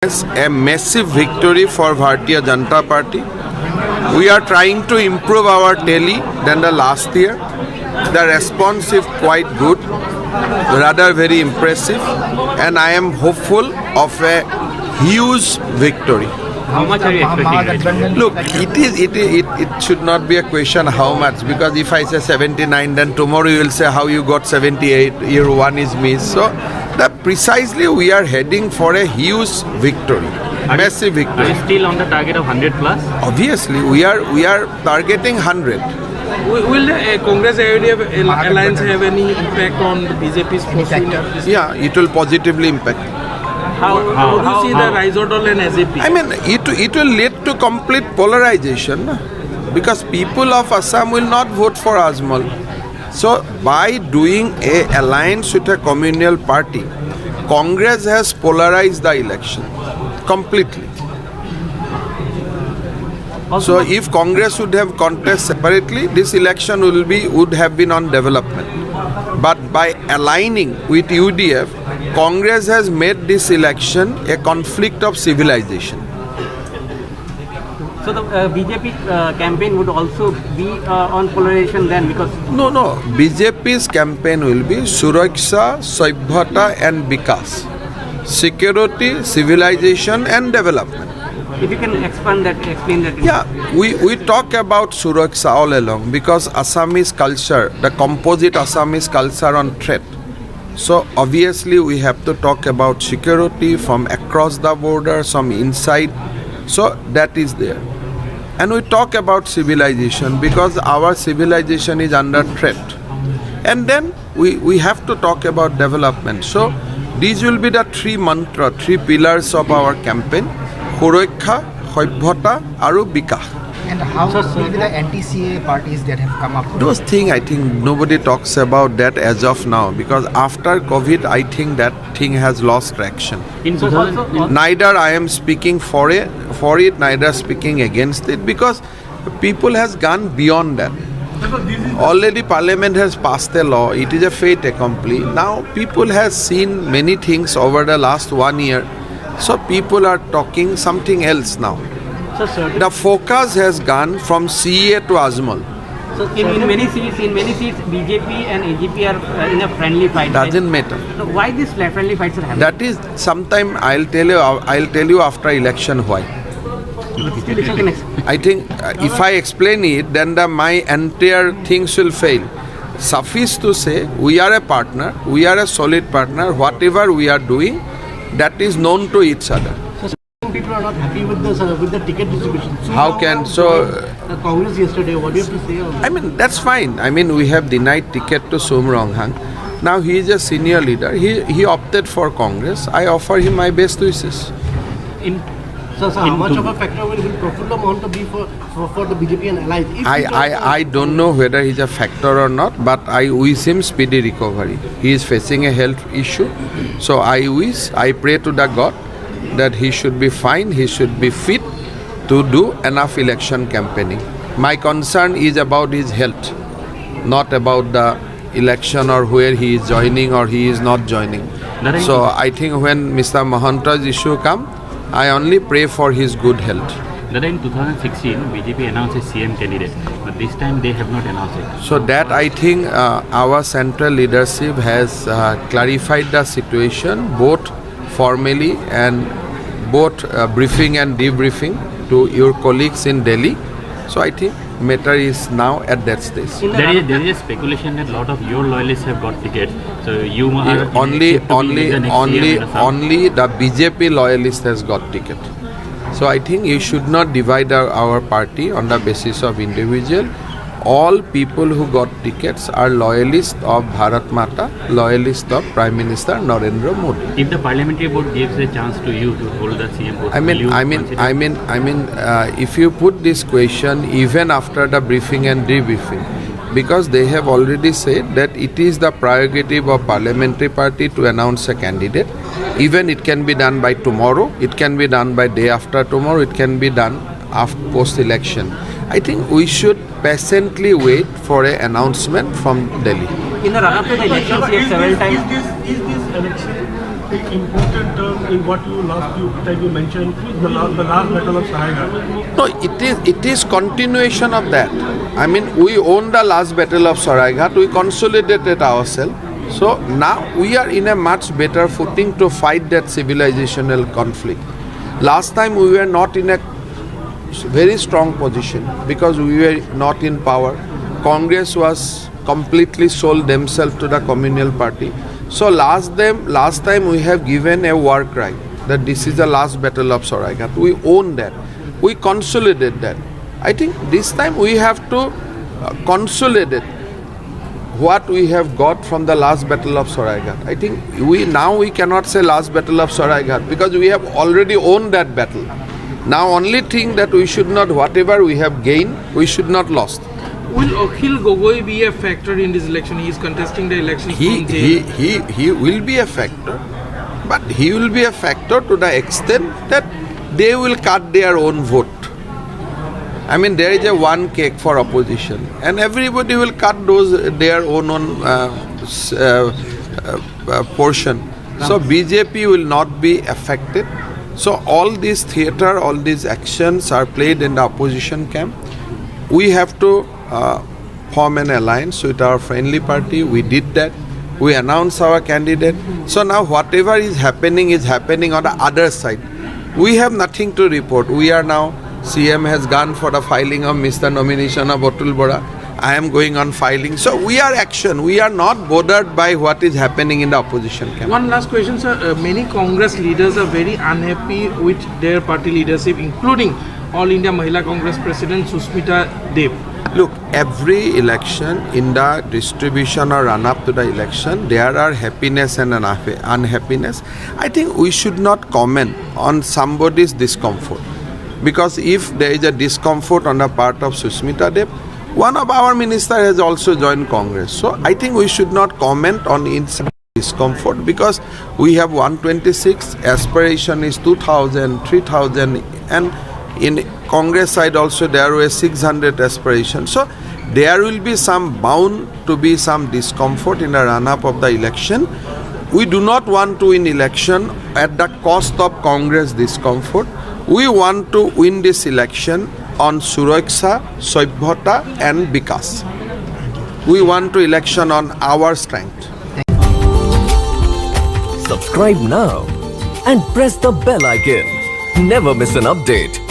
It's a massive victory for Bharatiya Janata Party. We are trying to improve our tally than the last year. The response is quite good, rather very impressive, and I am hopeful of a huge victory. How much are you expecting? Look, it should not be a question how much, because if I say 79, then tomorrow you will say how you got 78, year one is missed. So that precisely we are heading for a huge victory, massive Are victory. you still on the target of 100 plus? Obviously, we are targeting 100. Will the Congress alliance have any impact on the BJP's position? Yeah, it will positively impact. How do you see the Raizodol and SAP? I mean, it will lead to complete polarization, na? Because people of Assam will not vote for Ajmal. So by doing a alliance with a communal party, Congress has polarized the election completely. So if Congress would have contest separately, this election would have been on development. But by aligning with UDF, Congress has made this election a conflict of civilization. So the BJP campaign would also be on polarization then, because No. BJP's campaign will be Suraksha, Saibhata and Vikas. Security, civilization and development. if you can explain that. Yeah, we talk about Suraksha all along because Assamese culture, the composite Assamese culture on threat. So obviously we have to talk about security from across the border, from inside. So that is there. And we talk about civilization because our civilization is under threat. And then we have to talk about development. So these will be the three pillars of our campaign: Suraksha, Saibhata, Aru Vikas. And how will be the anti-CA parties that have come up? Those things, I think nobody talks about that as of now, because after COVID, I think that thing has lost traction. in 2000, Neither I am speaking for it, neither speaking against it, because people has gone beyond that. Already Parliament has passed a law. It is a fait accompli. Now people has seen many things over the last 1 year. So people are talking something else now. so certain, The focus has gone from CA to Ajmal. so in many seats, BJP and AGP are in a friendly fight. Doesn't matter. So why these friendly fights are happening? That is sometime I'll tell you after election why. Still you can explain. I think if I explain it, then my entire things will fail. Suffice to say, we are a partner, we are a solid partner. Whatever we are doing, that is known to each other. People are not happy with the ticket distribution. So How can so? the Congress yesterday? What do you have to say on that? I mean, that's fine. I mean, we have denied ticket to Somronghang. Now he is a senior leader. He opted for Congress. I offer him my best wishes. So how much of a factor will Prafulla Mahanta be for the BJP and allies? If I don't know whether he's a factor or not, but I wish him speedy recovery. He is facing a health issue. So I pray to the God that he should be fine, he should be fit to do enough election campaigning. My concern is about his health, not about the election or where he is joining or he is not joining. So I think when Mr. Mahanta's issue come, I only pray for his good health. That in 2016, BJP announced a CM candidate, but this time they have not announced it. So that I think our central leadership has clarified the situation both formally and both briefing and debriefing to your colleagues in Delhi. So I think matter is now at that stage. There is a speculation that a lot of your loyalists have got tickets. So you are Only only the BJP loyalist has got ticket. So I think you should not divide our party on the basis of individual. All people who got tickets are loyalists of Bharat Mata, loyalists of Prime Minister Narendra Modi. If the parliamentary board gives a chance to you to hold the CM post, I mean, if you put this question even after the briefing and debriefing, because they have already said that it is the prerogative of parliamentary party to announce a candidate. Even it can be done by tomorrow, it can be done by day after tomorrow, it can be done after post-election. I think we should patiently wait for an announcement from Delhi. In the run-up to the elections, he has several times. Is this election important term in what you mentioned, the last battle of Saraighat. No, it is continuation of that. I mean, we won the last battle of Saraighat, we consolidated ourselves. So now we are in a much better footing to fight that civilizational conflict. Last time we were not in a very strong position because we were not in power. Congress was completely sold themselves to the communal party. So last time we have given a war cry that this is the last battle of Saraighat. We own that. We consolidate that. I think this time we have to consolidate what we have got from the last battle of Saraighat. I think we cannot say last battle of Saraighat because we have already owned that battle. Now only thing that we should not, whatever we have gained, we should not lost. Will Akhil Gogoi be a factor in this election? He is contesting the election from jail. He will be a factor, but he will be a factor to the extent that they will cut their own vote. I mean, there is a one cake for opposition, and everybody will cut their own portion. So BJP will not be affected. So all this theatre, all these actions are played in the opposition camp. We have to form an alliance with our friendly party. We did that. We announced our candidate. So now whatever is happening on the other side. We have nothing to report. We are now, CM has gone for the filing of Mr. Nomination of Atul Bora. I am going on filing. So we are action. We are not bothered by what is happening in the opposition camp. One last question, sir. Many Congress leaders are very unhappy with their party leadership, including All India Mahila Congress President Susmita Dev. Look, every election in the distribution or run-up to the election, there are happiness and unhappiness. I think we should not comment on somebody's discomfort. Because if there is a discomfort on the part of Susmita Dev, one of our ministers has also joined Congress. So I think we should not comment on discomfort because we have 126, aspiration is 2,000, 3,000, and in Congress side also there were 600 aspirations. So there will be bound to be some discomfort in the run-up of the election. We do not want to win election at the cost of Congress discomfort. We want to win this election on Suraksha, Sabhyata and Vikas. We want to election on our strength. Subscribe now and press the bell icon. Never miss an update.